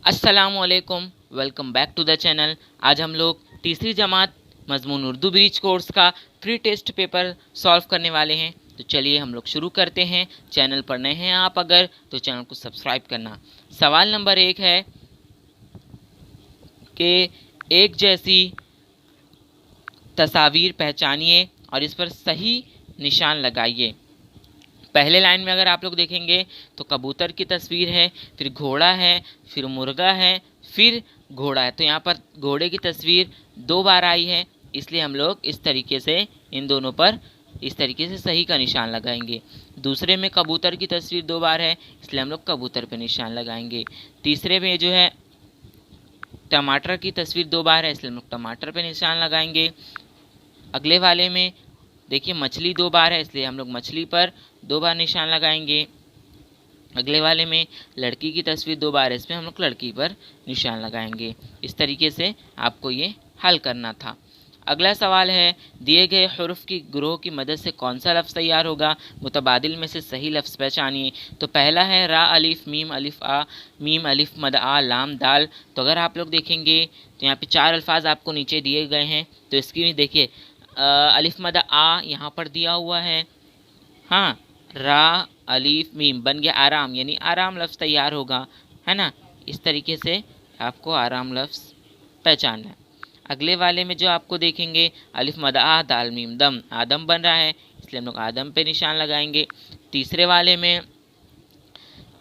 अस्सलामुअलैकुम, welcome back to the channel. आज हम लोग तीसरी जमात मजमून उर्दू ब्रिज कोर्स का फ्री टेस्ट पेपर सॉल्व करने वाले हैं। तो चलिए हम लोग शुरू करते हैं। चैनल पर नए हैं आप अगर, तो चैनल को सब्सक्राइब करना। सवाल नंबर 1 है कि एक जैसी तस्वीर पहचानिए और इस पर सही निशान लगाइए। पहले लाइन में अगर आप लोग देखेंगे तो कबूतर की तस्वीर है, फिर घोड़ा है, फिर मुर्गा है, फिर घोड़ा है। तो यहाँ पर घोड़े की तस्वीर 2 बार आई है, इसलिए हम लोग इस तरीके से इन दोनों पर इस तरीके से सही का निशान लगाएंगे। दूसरे में कबूतर की तस्वीर 2 बार है, इसलिए हम लोग कबूतर पे निशान लगाएंगे। तीसरे में जो है टमाटर की तस्वीर 2 बार है, इसलिए हम लोग टमाटर पे निशान लगाएंगे। अगले वाले में देखिए मछली 2 बार है, इसलिए हम लोग मछली पर 2 बार निशान लगाएंगे। अगले वाले में लड़की की तस्वीर 2 बार है, इसमें हम लोग लड़की पर निशान लगाएंगे। इस तरीके से आपको ये हल करना था। अगला सवाल है, दिए गए हुरूफ की ग्रोह की मदद से कौन सा लफ्ज़ तैयार होगा, मुतबादिल में से सही लफ्ज़ पहचानिए। तो पहला है रा अलिफ मीम अलिफ आ, मीम अलिफ मद आ लाम दाल। तो अगर आप लोग देखेंगे तो यहाँ पे 4 अल्फाज आपको नीचे दिए गए हैं। तो इसकी भी देखिए अलिफ मद आ यहाँ पर दिया हुआ है, हाँ, रा अलीफ मीम बन गया आराम, यानी आराम लफ्ज़ तैयार होगा, है ना। इस तरीके से आपको आराम लफ्ज़ पहचानना है। अगले वाले में जो आपको देखेंगे अलिफ मद आ दाल मीम दम, आदम बन रहा है, इसलिए हम लोग आदम पे निशान लगाएंगे। तीसरे वाले में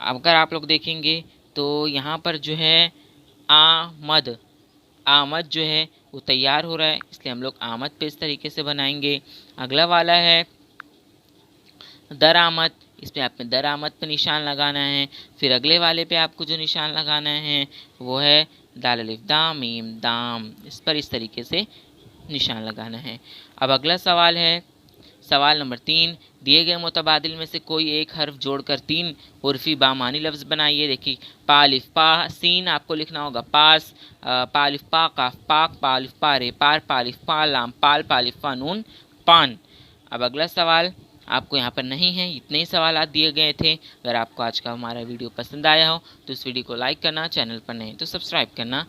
अगर आप लोग देखेंगे तो यहाँ पर जो है आमद, आमद जो है वो तैयार हो रहा है, इसलिए हम लोग आमद पे इस तरीके से बनाएंगे। अगला वाला है दरामद, इस पे आपने दरामद पे निशान लगाना है। फिर अगले वाले पे आपको जो निशान लगाना है वो है दाल अलिफ दाम मीम दाम, इस पर इस तरीके से निशान लगाना है। अब अगला सवाल है सवाल नंबर 3, दिए गए मुतबादिल में से कोई एक हर्फ जोड़कर 3 उर्फी बामानी लफ्ज़ बनाइए। देखिए पा अलिफ पा, सीन आपको लिखना होगा पास, पा अलिफ पा काफ पाक, पा अलिफ पा रे पार, पा अलिफ पा लाम पाल, पा अलिफ पा नून पान। अब अगला सवाल आपको यहाँ पर नहीं है, इतने ही सवाल दिए गए थे। अगर आपको आज का हमारा वीडियो पसंद आया हो तो इस वीडियो को लाइक करना, चैनल पर नहीं तो सब्सक्राइब करना।